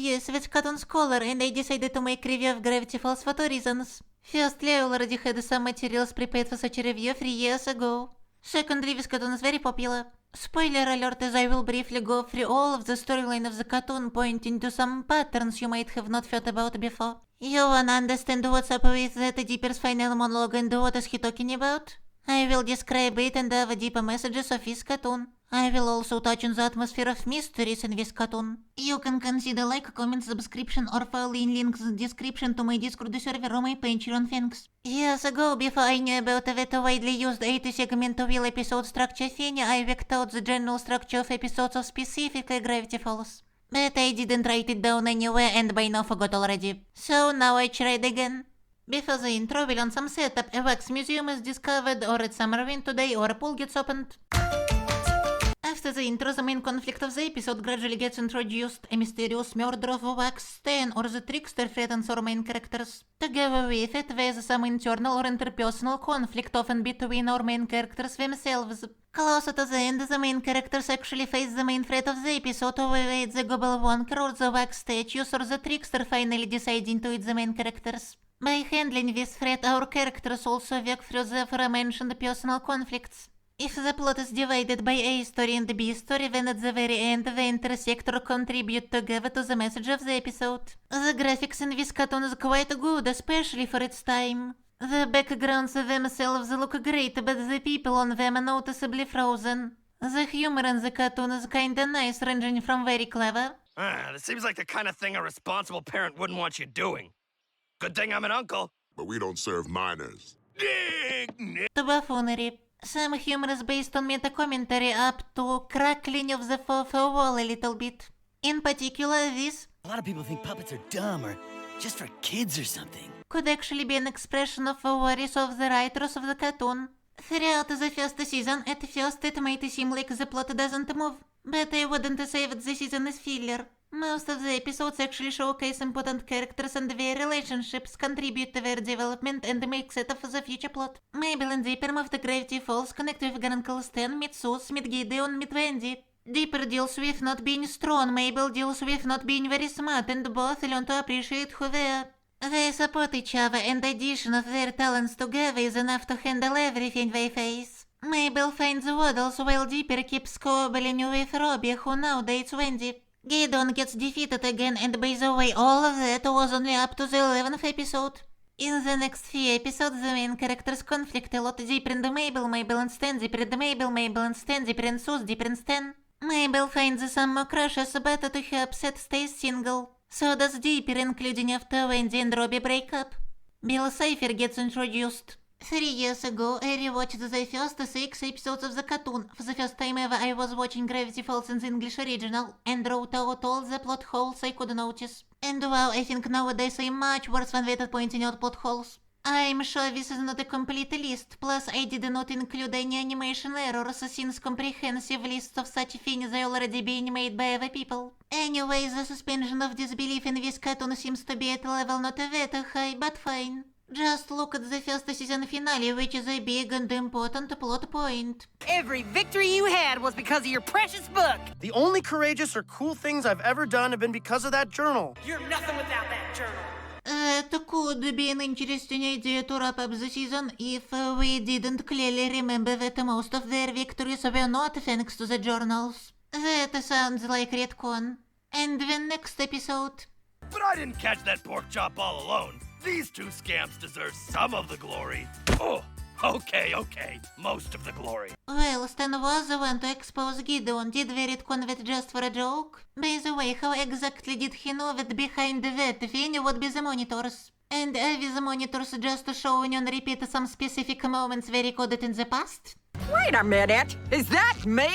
Yes, with cartoon scholar, and I decided to make review of Gravity Falls for 2 reasons. Firstly, I already had some materials prepared for such a review 3 years ago. Secondly, this cartoon is very popular. Spoiler alert, as I will briefly go through all of the storyline of the cartoon, pointing to some patterns you might have not thought about before. You wanna understand what's up with that Dipper's final monologue and what is he talking about? I will describe it and the deeper messages of this cartoon. I will also touch on the atmosphere of mysteries in this cartoon. You can consider like, comment, subscription or following links in the description to my Discord server or my Patreon, thanks. Years ago, before I knew about that widely used 8-segment wheel episode structure thing, I worked out the general structure of episodes of specifically Gravity Falls. But I didn't write it down anywhere and by now forgot already. So now I tried again. Before the intro, we'll on some setup. A wax museum is discovered, or it's Summerwind today, or a pool gets opened. After the intro, the main conflict of the episode gradually gets introduced. A mysterious murder of a wax stain or the trickster threatens our main characters. Together with it, there's some internal or interpersonal conflict, often between our main characters themselves. Closer to the end, the main characters actually face the main threat of the episode, whether it's the Gobble Wonker or the wax statues or the trickster finally deciding to eat the main characters. By handling this threat, our characters also work through the aforementioned personal conflicts. If the plot is divided by A story and B story, then at the very end they intersect or contribute together to the message of the episode. The graphics in this cartoon is quite good, especially for its time. The backgrounds themselves look great, but the people on them are noticeably frozen. The humor in the cartoon is kinda nice, ranging from very clever. This seems like the kind of thing a responsible parent wouldn't want you doing. Good thing I'm an uncle. But we don't serve minors. To buffoonery. Some humor is based on meta-commentary up to crackling of the fourth wall a little bit. In particular, this A lot of people think puppets are dumb or just for kids or something. could actually be an expression of the worries of the writers of the cartoon. Throughout the first season, at first it might seem like the plot doesn't move, but I wouldn't say that the season is filler. Most of the episodes actually showcase important characters and their relationships, contribute to their development, and make set up for the future plot. Mabel and Dipper move to Gravity Falls, connect with Uncle Stan, meet Sus, meet Gideon, meet Wendy. Dipper deals with not being strong, Mabel deals with not being very smart, and both learn to appreciate who they are. They support each other, and the addition of their talents together is enough to handle everything they face. Mabel finds waddles while Dipper keeps squabbling with Robbie, who now dates Wendy. Gideon gets defeated again, and by the way, all of that was only up to the 11th episode. In the next few episodes, the main characters conflict a lot. Dipper and Mabel, Mabel and Stan, Dipper and Mabel, Mabel and Stan, Dipper and Sus, Dipper and Stan. Mabel finds some more crushes, but to her upset stays single. So does Dipper, including after Wendy and Robbie break up. Bill Cipher gets introduced. 3 years ago, I rewatched the first 6 episodes of the cartoon. For the first time ever, I was watching Gravity Falls in the English original and wrote out all the plot holes I could notice. And wow, I think nowadays I'm much worse when at pointing out plot holes. I'm sure this is not a complete list, plus I did not include any animation errors since comprehensive lists of such things are already being made by other people. Anyway, the suspension of disbelief in this cartoon seems to be at a level not that high, but fine. Just look at the first season finale, which is a big and important plot point. Every victory you had was because of your precious book. The only courageous or cool things I've ever done have been because of that journal. You're nothing without that journal. It could be an interesting idea to wrap up the season if we didn't clearly remember that most of their victories were not thanks to the journals. That sounds like retcon. And the next episode. But I didn't catch that pork chop all alone. These two scamps deserve some of the glory. Oh, okay. Most of the glory. Well, Stan was the one to expose Gideon. Did we retcon that just for a joke? By the way, how exactly did he know that behind that thing would be the monitors? And are the monitors just showing on repeat some specific moments we recorded in the past? Wait a minute. Is that me?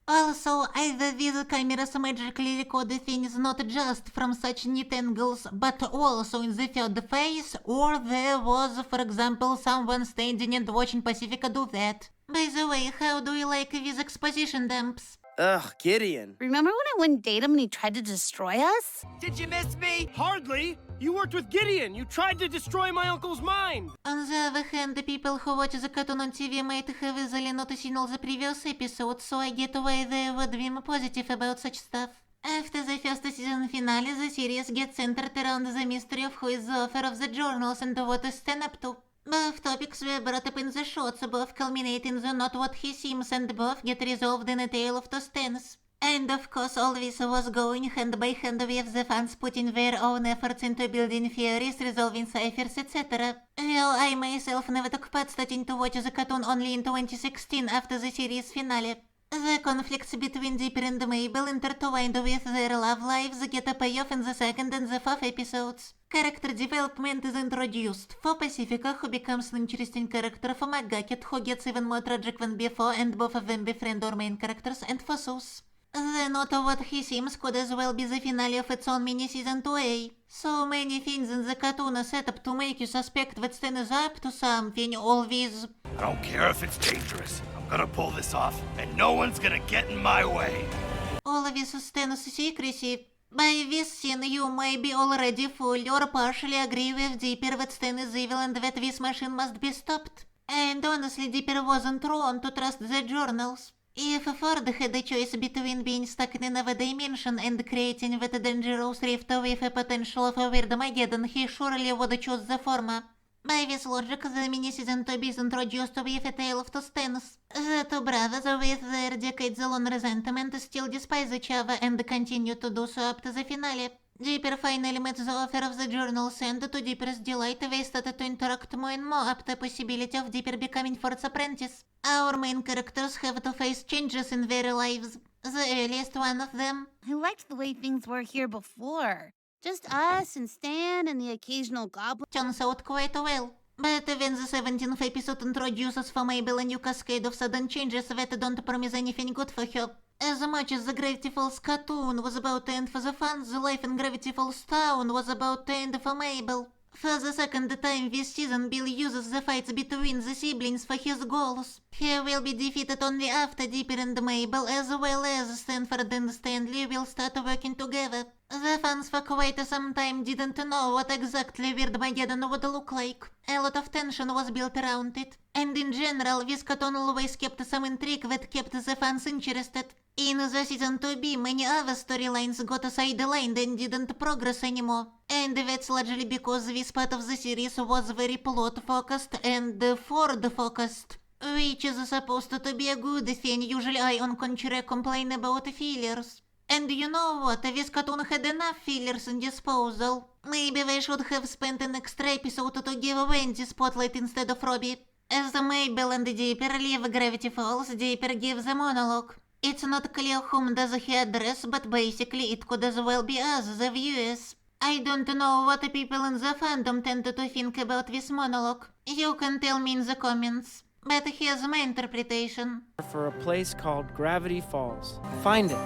Also, either these cameras magically record things not just from such neat angles, but also in the third phase, or there was, for example, someone standing and watching Pacifica do that. By the way, how do you like these exposition dumps? Ugh, Gideon. Remember when I wouldn't date him and he tried to destroy us? Did you miss me? Hardly. You worked with Gideon. You tried to destroy my uncle's mind. On the other hand, the people who watch the cartoon on TV might have easily not seen all the previous episodes, so I get why they would be positive about such stuff. After the first season finale, the series gets centered around the mystery of who is the author of the journals and what is Stan up to. Both topics were brought up in the shorts, both culminate in the not what he seems, and both get resolved in a tale of two Stans. And of course all this was going hand by hand with the fans putting their own efforts into building theories, resolving ciphers, etc. Well, I myself never took part, starting to watch the cartoon only in 2016 after the series finale. The conflicts between Dipper and Mabel, intertwined with their love lives, get a payoff in the second and the fourth episodes. Character development is introduced. For Pacifica, who becomes an interesting character, for Magaket, who gets even more tragic than before, and both of them befriend our main characters, and for Sus. The not what he seems could as well be the finale of its own mini-season 2A. So many things in the cartoon are set up to make you suspect that Stan is up to something, always. I don't care if it's dangerous. I'm gonna pull this off, and no one's gonna get in my way. All of this Stan's secrecy. By this scene, you may be already fully or partially agree with Dipper that Stan is evil and that this machine must be stopped. And honestly, Dipper wasn't wrong to trust the journals. If Ford had a choice between being stuck in another dimension and creating that dangerous rift with a potential for Weirdmageddon, he surely would choose the former. By this logic, the mini-season 2 is introduced with a tale of two Stans. The two brothers, with their decades-long resentment, still despise each other and continue to do so up to the finale. Dipper finally met the author of the journals, and to Dipper's delight, they started to interact more and more up to the possibility of Dipper becoming Ford's apprentice. Our main characters have to face changes in their lives. The earliest one of them. I liked the way things were here before. Just us and Stan and the occasional goblin. Turns out quite well. But when the 17th episode introduces for Mabel a new cascade of sudden changes that don't promise anything good for her. As much as the Gravity Falls cartoon was about to end for the fans, the life in Gravity Falls town was about to end for Mabel. For the second time this season, Bill uses the fights between the siblings for his goals. He will be defeated only after Dipper and Mabel, as well as Stanford and Stanley, will start working together. The fans for quite some time didn't know what exactly Weirdmageddon would look like. A lot of tension was built around it. And in general, this cartoon always kept some intrigue that kept the fans interested. In the season 2B, many other storylines got sidelined and didn't progress anymore. And that's largely because this part of the series was very plot-focused and Ford-focused. Which is supposed to be a good thing. Usually I, on contrary, complain about fillers. And you know what, this cartoon had enough fillers in disposal. Maybe they should have spent an extra episode to give Wendy spotlight instead of Robbie. As Mabel and Dipper leave Gravity Falls, Dipper gives a monologue. It's not clear whom does he address, but basically it could as well be us, the viewers. I don't know what the people in the fandom tend to think about this monologue. You can tell me in the comments. But here's my interpretation. For a place called Gravity Falls. Find it.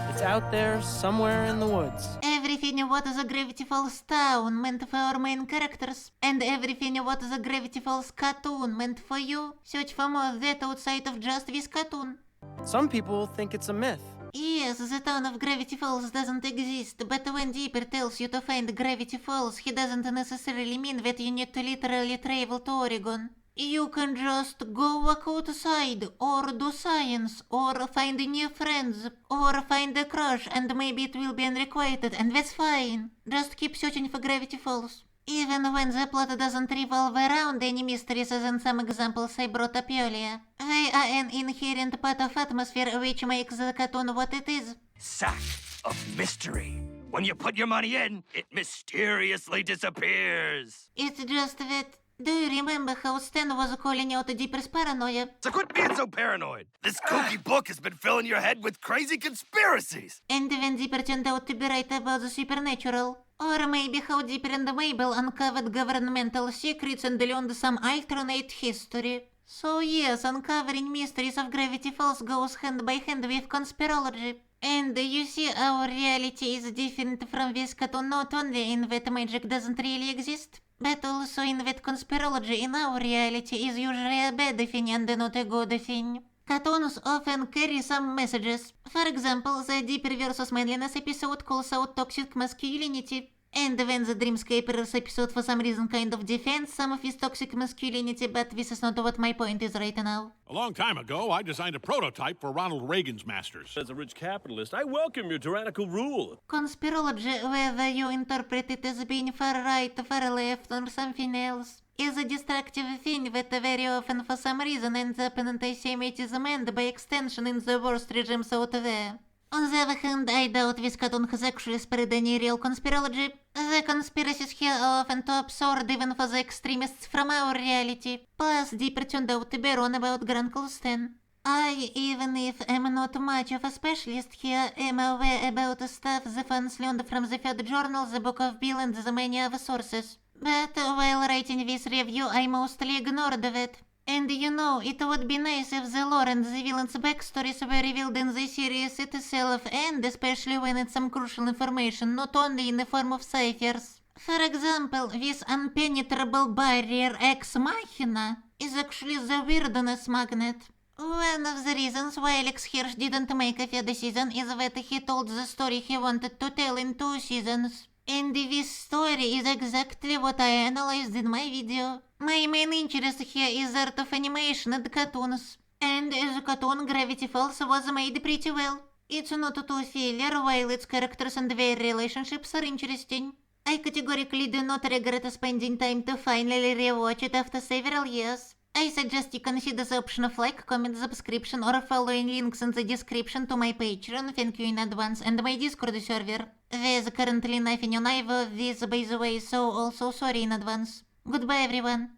It's out there somewhere in the woods. Everything what the Gravity Falls town meant for our main characters, and everything what the Gravity Falls cartoon meant for you. Search for more of that outside of just this cartoon. Some people think it's a myth. Yes, the town of Gravity Falls doesn't exist, but when Dipper tells you to find Gravity Falls, he doesn't necessarily mean that you need to literally travel to Oregon. You can just go walk outside, or do science, or find new friends, or find a crush, and maybe it will be unrequited, and that's fine. Just keep searching for Gravity Falls. Even when the plot doesn't revolve around any mysteries as in some examples I brought up earlier. They are an inherent part of atmosphere which makes the cartoon what it is. Sack of mystery. When you put your money in, it mysteriously disappears. It's just that... Do you remember how Stan was calling out Dipper's paranoia? So quit being so paranoid. This kooky book has been filling your head with crazy conspiracies. And when Dipper turned out to be right about the supernatural. Or maybe how Dipper and Mabel uncovered governmental secrets and learned some alternate history. So yes, uncovering mysteries of Gravity Falls goes hand by hand with conspirology. And you see, our reality is different from this cartoon not only in that magic doesn't really exist, but also in that conspirology in our reality is usually a bad thing and not a good thing. Cartoons often carry some messages. For example, the Dipper vs. Manliness episode calls out toxic masculinity. And when the Dreamscapers episode for some reason kind of defends some of his toxic masculinity, but this is not what my point is right now. A long time ago, I designed a prototype for Ronald Reagan's masters. As a rich capitalist, I welcome your tyrannical rule. Conspirology, whether you interpret it as being far right, far left, or something else, is a destructive thing that very often for some reason ends up in anti-Semitism and by extension in the worst regimes out there. On the other hand, I doubt this cartoon has actually spread any real conspirology. The conspiracies here are often too absurd even for the extremists from our reality. Plus, Dipper turned out to be wrong about Grunkle Stan. I, even if I'm not much of a specialist here, am aware about the stuff the fans learned from the Third Journal, the Book of Bill, and the many other sources. But while writing this review, I mostly ignored it. And you know, it would be nice if the lore and the villains' backstories were revealed in the series itself, and especially when it's some crucial information, not only in the form of ciphers. For example, this impenetrable barrier ex machina is actually the weirdness magnet. One of the reasons why Alex Hirsch didn't make a third season is that he told the story he wanted to tell in 2 seasons. And this story is exactly what I analyzed in my video. My main interest here is art of animation and cartoons. And as a cartoon, Gravity Falls was made pretty well. It's not too filler, while its characters and their relationships are interesting. I categorically do not regret spending time to finally rewatch it after several years. I suggest you consider the option of like, comment, subscription, or following links in the description to my Patreon, thank you in advance, and my Discord server. There's currently nothing on either of these, by the way, so also sorry in advance. Goodbye everyone.